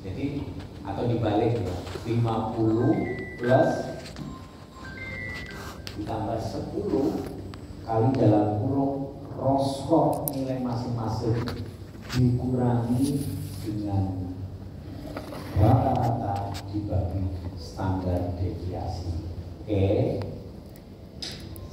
Jadi atau dibalik ya, 50 plus ditambah 10 kali dalam kurung roskor nilai masing-masing dikurangi dengan rata-rata dibagi standar deviasi. Oke.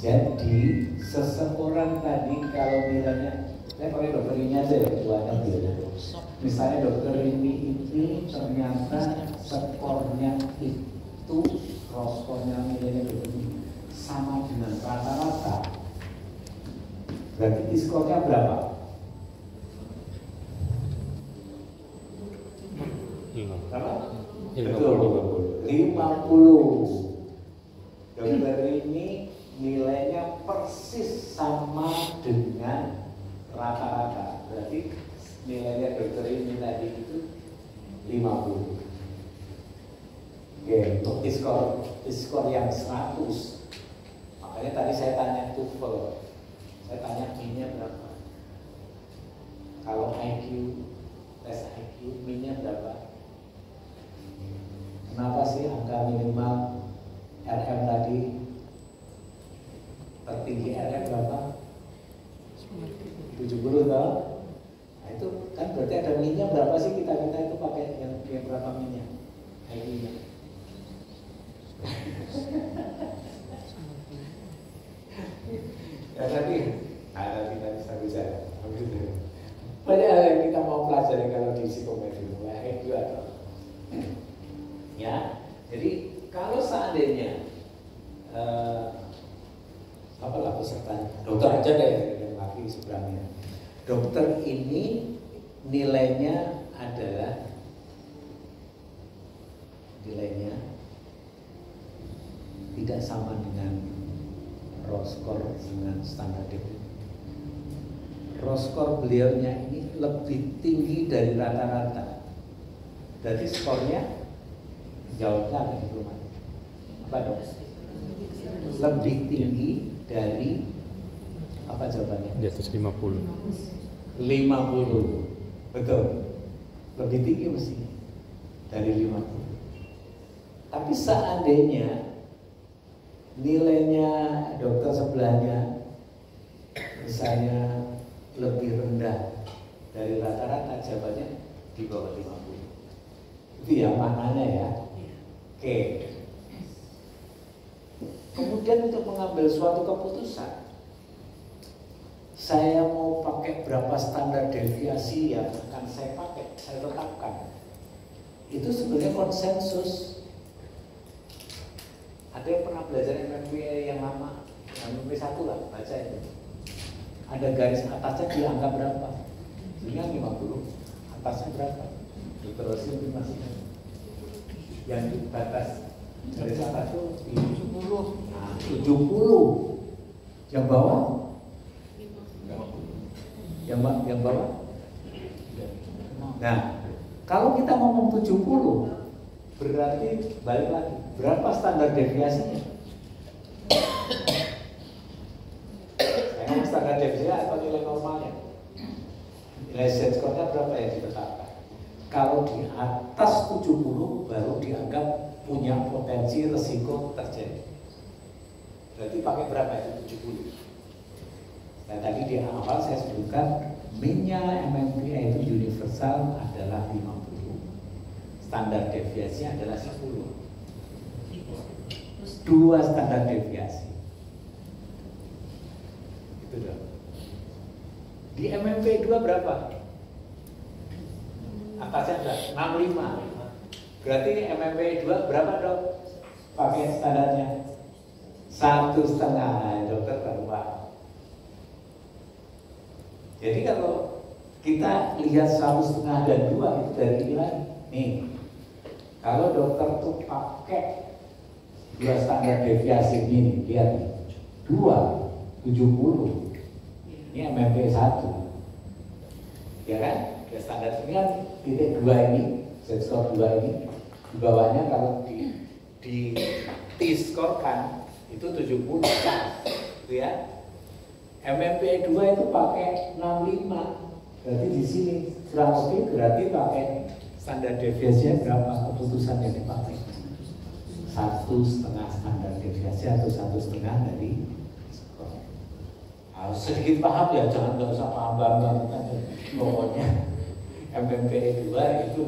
Jadi seseorang tadi kalau nilainya, saya pakai dokter ini aja ya, buatnya beda. Misalnya dokter ini ternyata skornya itu, skornya nilainya begini sama dengan rata-rata. Berarti skornya berapa? 50. Berapa? 50. 50. Dokter ini nilainya persis sama dengan rata-rata. Berarti nilainya dokter ini tadi itu 50. Oke, untuk skor yang 100. Makanya tadi saya tanya TOEFL. Saya tanya min-nya berapa? Kalau IQ, tes IQ min-nya berapa? Kenapa sih angka minimal RM tadi tertinggi RM berapa? 70 toh? Nah itu kan berarti ada minnya berapa sih kita itu pakai yang berapa minnya? IQ-nya. Ya tadi ada kita bisa bicara. Banyak hal yang kita mau pelajari kalau di psikologi, IQ atau ya. Jadi kalau seandainya apalah pesertanya, dokter aja deh yang laki seberangnya. Dokter ini nilainya adalah tidak sama dengan raw score dengan standar deviasi. Raw score beliaunya ini lebih tinggi dari rata-rata. Jadi skornya jawabnya ada di rumah. Apa dong? Lebih tinggi dari apa jawabannya? Di atas 50. 50. Betul. Lebih tinggi mesti dari 50. Tapi seandainya nilainya dokter sebelahnya misalnya lebih rendah dari rata-rata, jawabannya di bawah 50. Itu ya maknanya ya. Oke. Kemudian untuk mengambil suatu keputusan, saya mau pakai berapa standar deviasi yang akan saya pakai, saya tetapkan. Itu sebenarnya konsensus. Ada yang pernah belajar MMPI yang lama, MMPI 1 lah, baca itu. Ada garis atasnya dianggap berapa? Ini 50, atasnya berapa? Diterusin masih. Yang di batas garis atas itu 70. Nah, 70. Yang bawah? Yang bawah? Nah, kalau kita ngomong 70, berarti balik lagi, berapa standar deviasinya? Saya ngomong standar deviasi atau nilai normalnya? Nilai z-score-nya berapa yang ditetapkan? Kalau di atas 70 baru dianggap punya potensi resiko terjadi. Berarti pakai berapa itu 70? Nah tadi di awal saya sebutkan min-nya MMPI itu universal adalah 50. Standar deviasi adalah 10. 2 standar deviasi. Itu dong. Di MMPI 2 berapa? Atasnya ada 65. Berarti MMPI 2 berapa dok? Pakai standarnya 1,5. Dokter keluar. Jadi kalau kita lihat 1,5 dan 2 itu dari nilai nih. Kalau dokter tuh pakai 2 standar deviasi ini, lihat nih. 2, 70. Ini MMPI 1. Ya kan? Ya standar ini kan titik 2 ini, z-score 2 ini. Di bawahnya kalau di t-score kan itu 70 gitu ya. MMPI 2 itu pakai 65. Berarti di sini kurang lebih berarti pakai standar deviasinya berapa keputusan yang dipakai? 1,5 standar deviasi atau 1,5 dari skor. Harus sedikit paham ya, jangan nggak usah paham banget aja. Pokoknya MMPE 2 itu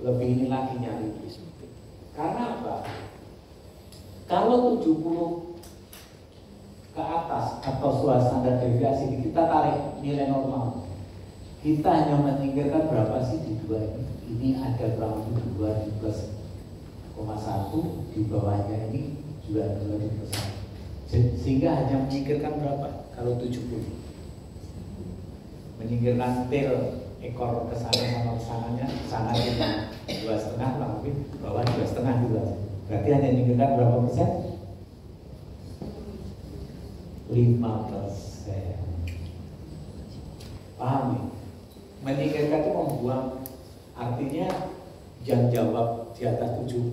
lebih ini lagi nyari. Karena apa? Kalau 70 ke atas atau standar deviasi kita tarik nilai normal, kita hanya menyingkirkan berapa sih di 2 ini? Ini ada kurang lebih 2 plus 1, di bawahnya ini juga 2 plus 1, sehingga hanya menyingkirkan berapa? Kalau 70 menyingkirkan tail ekor ke sana sama ke sananya, sana cuma 2,5, kurang lebih bawah 2,5 gitu. Berarti hanya menyingkirkan berapa persen? 5%. Paham nih? Menyingkirkan itu membuang, artinya yang jawab di atas 70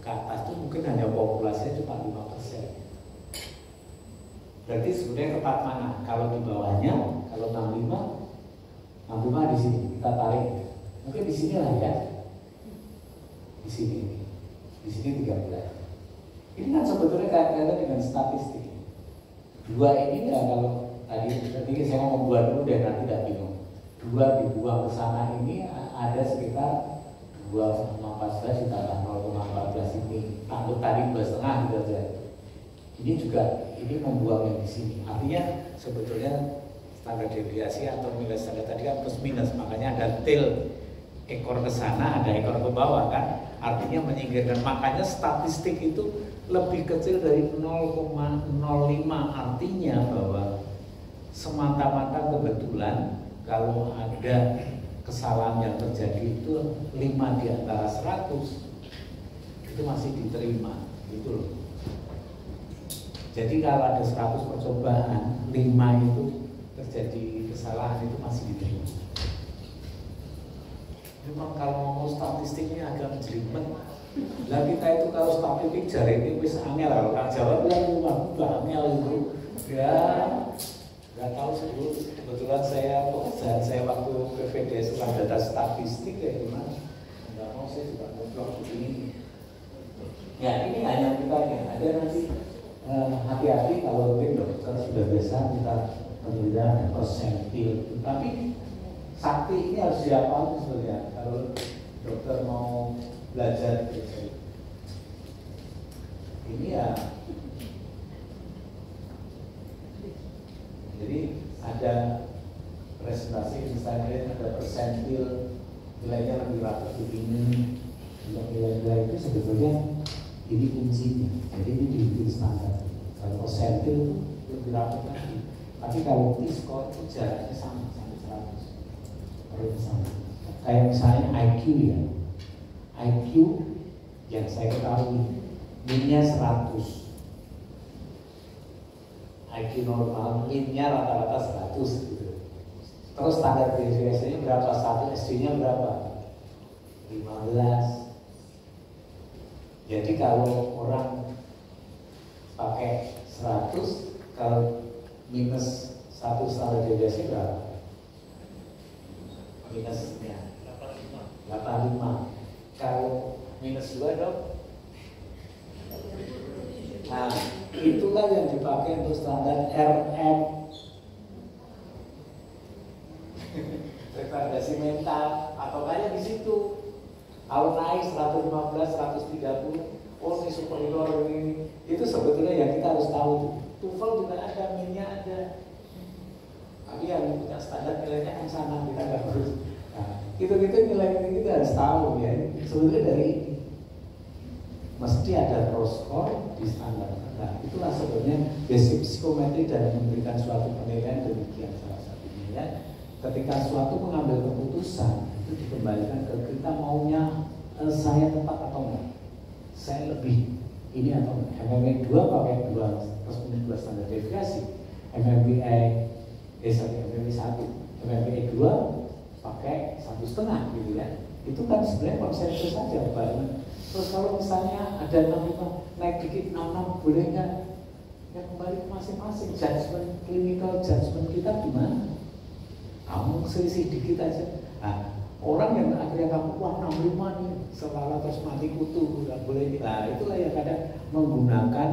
ke atas itu mungkin hanya populasinya cuma 5%. Berarti sebenarnya tepat mana? Kalau di bawahnya, kalau 65 di sini kita tarik. Mungkin di sini lah ya. Di sini 13. Ini kan sebetulnya kaitannya dengan statistik. 2 ini ya, kalau tadi saya ngomong 2 dulu deh, nanti tidak bingung. 2 dibuang ke sana ini ada sekitar 2,14 ditambah 0,14 ini. Takut tadi 2,5 gitu aja. Ini juga membuang yang di sini. Artinya sebetulnya standar deviasi atau nilai standar tadi kan plus minus, makanya ada tail ekor ke sana, ada ekor ke bawah kan. Artinya menyingkirkan, makanya statistik itu lebih kecil dari 0,05, artinya bahwa semata-mata kebetulan kalau ada kesalahan yang terjadi itu 5 di antara 100 itu masih diterima gitu loh. Jadi kalau ada 100 percobaan, 5 itu terjadi kesalahan itu masih diterima. Memang kalau mau statistiknya agak menjelimet. Lah kita itu kalau statistik jari ini wis angel, kalau kan jawab ya angel itu. Ya nggak tahu sih, kebetulan pekerjaan saya waktu PVD suka data statistik ya gimana. Nggak mau saya juga ngobrol begini. Ya ini hanya kita ada nanti hati-hati kalau mungkin dokter sudah biasa kita penelitian persentil, tapi sakti ini harus dihafal sebenarnya kalau dokter mau belajar ini ya. Jadi ada presentasi misalnya ada persentil nilainya lebih rapat begini, nilai-nilai itu sebetulnya ini kuncinya. Jadi ini dihitung standar. Kalau persentil itu lebih rapat lagi. Tapi kalau T-score itu jaraknya sama sampai 100. Sama. Kayak misalnya IQ ya. IQ yang saya ketahui min-nya 100. IQ normal min-nya rata-rata 100 gitu. Terus standar deviasinya berapa? 1 SD-nya berapa? 15. Jadi kalau orang pakai 100, kalau minus 1 standar deviasi berapa? Minusnya 85. Kalau minus 2 dong? Nah, itulah yang dipakai untuk standar RM. Retardasi mental atau kayak di situ. Kalau naik 115, 130, oh ini superior ini. Itu sebetulnya yang kita harus tahu. TOEFL juga ada, min-nya ada. Tapi yang punya standar nilainya kan sama, kita nggak harus. Nah, itu nilai ini kita harus tahu ya. Sebetulnya dari ini mesti ada cross score di standar. Nah, itulah sebenarnya basic psikometri dan memberikan suatu penilaian demikian salah satunya ya. Ketika suatu mengambil keputusan itu dikembalikan ke kita maunya saya tepat atau enggak, saya lebih ini atau enggak. MMPE 2 pakai 2 plus minus 2 standar deviasi. MMPE 1 pakai 1,5 gitu ya. Itu kan sebenarnya konsensus saja bareng. Terus kalau misalnya ada 65 naik dikit 66 boleh nggak? Ya kembali ke masing-masing judgement, clinical judgement kita gimana? kamu selisih dikit aja. Nah, orang yang akhirnya kamu wah 65 nih, selalu terus mati kutu, nggak boleh. Nah, itulah yang kadang menggunakan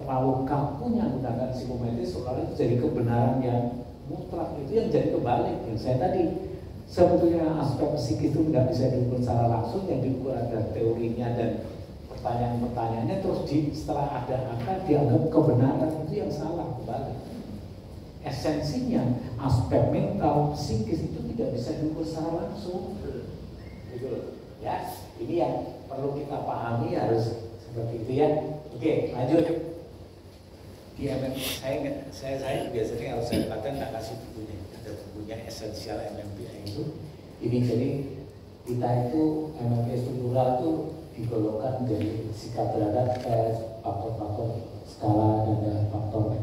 terlalu kakunya menggunakan psikometris soalnya itu jadi kebenaran yang mutlak, itu yang jadi kebalik. Yang saya tadi sebetulnya aspek psikis itu tidak bisa diukur secara langsung, yang diukur ada teorinya dan pertanyaan-pertanyaannya, terus setelah ada angka dianggap kebenaran, itu yang salah kebalik. Esensinya aspek mental psikis itu tidak bisa diukur secara langsung, gitu loh. Ya, ini yang perlu kita pahami, harus seperti itu ya. Oke, lanjut. Di saya biasanya kalau saya katakan nggak kasih bukunya, ada bukunya esensial MMPI itu. Ini jadi kita itu MMPI struktural itu digolongkan dari sikap terhadap faktor-faktor skala, dan ada faktor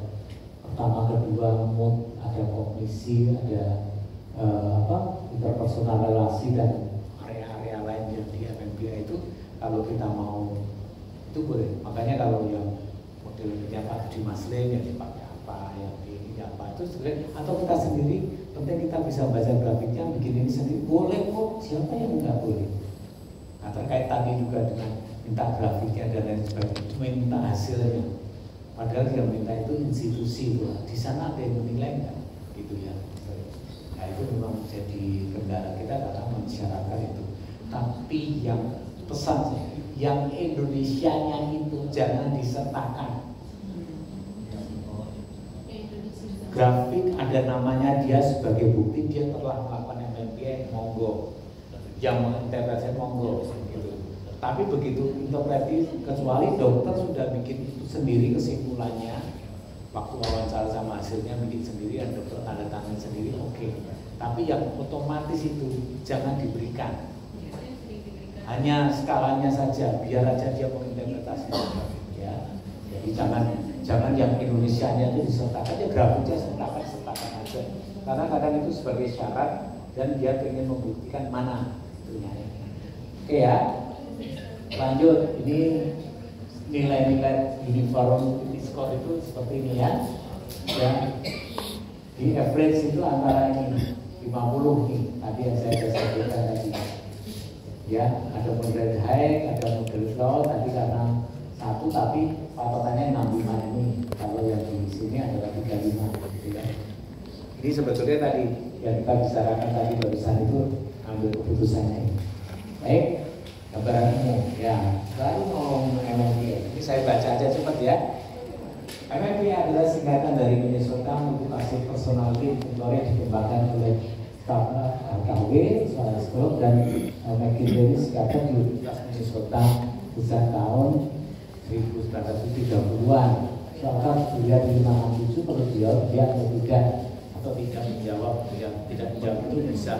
pertama, kedua, mood, ada kognisi, ada interpersonal relasi, dan area-area lain yang di MMPI itu kalau kita mau itu boleh. Makanya kalau yang modelnya Pak di Maslen yang dipakai apa, yang ini apa itu sebenarnya, atau kita sendiri, penting kita bisa baca grafiknya, bikin ini sendiri, boleh kok, siapa yang nggak boleh. Nah, terkait tadi juga dengan minta grafiknya dan lain sebagainya, minta hasilnya. Padahal yang minta itu institusi itu, di sana ada yang menilai nggak, gitu ya. Nah itu memang jadi kendala kita karena mensyaratkan itu. Tapi yang pesan saya, yang Indonesianya itu jangan disertakan. Grafik ada namanya dia sebagai bukti dia telah melakukan MMPI, monggo. Yang menginterpretasi monggo, gitu. Tapi begitu interpretasi, kecuali dokter sudah bikin itu sendiri kesimpulannya, waktu wawancara sama hasilnya bikin sendiri dan dokter tanda tangan sendiri, oke. Tapi yang otomatis itu jangan diberikan. Hanya skalanya saja, biar aja dia menginterpretasi. Ya, jadi jangan yang Indonesianya itu disertakan, ya grafiknya sertakan aja. Karena kadang itu sebagai syarat dan dia ingin membuktikan mana. Oke ya, lanjut. Ini nilai-nilai uniform score itu seperti ini ya. Di average itu antara ini 50 nih. Tadi yang saya sebutkan tadi. Ya, ada model high, ada model low. Tadi karena satu, tapi patokannya 65 ini. Kalau yang di sini adalah 35. Gitu ya. Ini sebetulnya tadi yang kita bicarakan tadi barusan itu ambil keputusannya ini. Baik, gambaran umum ya. Lalu ngomong MMPI, ini saya baca aja cepat ya. MMPI adalah singkatan dari Minnesota Multifaceted Personality Inventory, dikembangkan oleh KW, Swalesburg, dan McKinsey, singkatan di Universitas Minnesota sejak tahun 1930-an. Soalnya dilihat di 57 perlu dia atau tidak menjawab, yang tidak menjawab itu bisa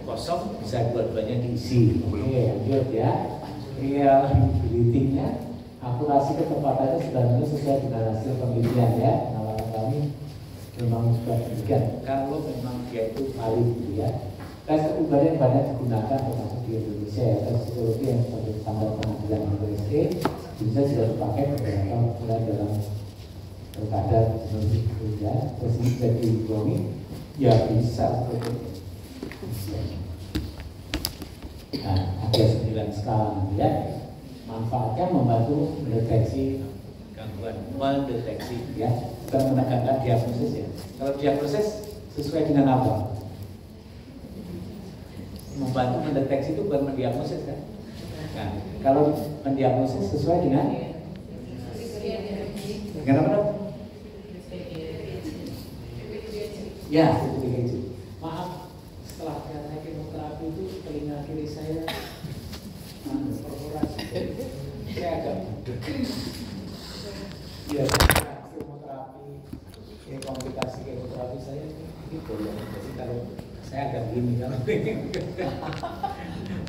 kosong, bisa dua-duanya diisi. Oke, lanjut ya. Reliability-nya, akurasi ketepatannya sebenarnya sesuai dengan hasil penelitian ya. Nalar kami memang sudah demikian. Kalau memang dia itu valid gitu ya. Tes kepribadian yang banyak digunakan termasuk di Indonesia ya. Tes psikologi yang sebagai standar pengadilan USD bisa juga dipakai beberapa mulai dalam pilkada ya. Terus ini jadi ekonomi ya bisa seperti nah, ada 9 skala ya. Manfaatnya membantu mendeteksi gangguan, mendeteksi ya, bukan menegakkan diagnosis ya. Kalau diagnosis sesuai dengan apa? Membantu mendeteksi itu bukan mendiagnosis kan? Nah, kalau mendiagnosis sesuai dengan apa? Ya, itu. Maaf, setelah saya kemoterapi itu telinga kiri saya perforasi. Saya agak budek. Ya, kemoterapi, komplikasi kemoterapi saya ini boleh. Jadi kalau saya agak gini kalau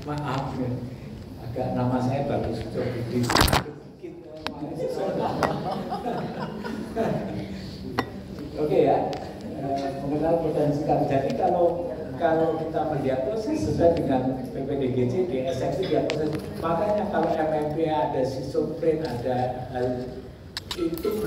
maaf ya, agak nama saya bagus sedikit. Oke ya. Mengenal potensi kanker. Jadi kalau kita mendiagnosis sesuai dengan PPDGC, DSM itu diagnosis. Makanya kalau MMPI ada schizofren, ada hal itu belum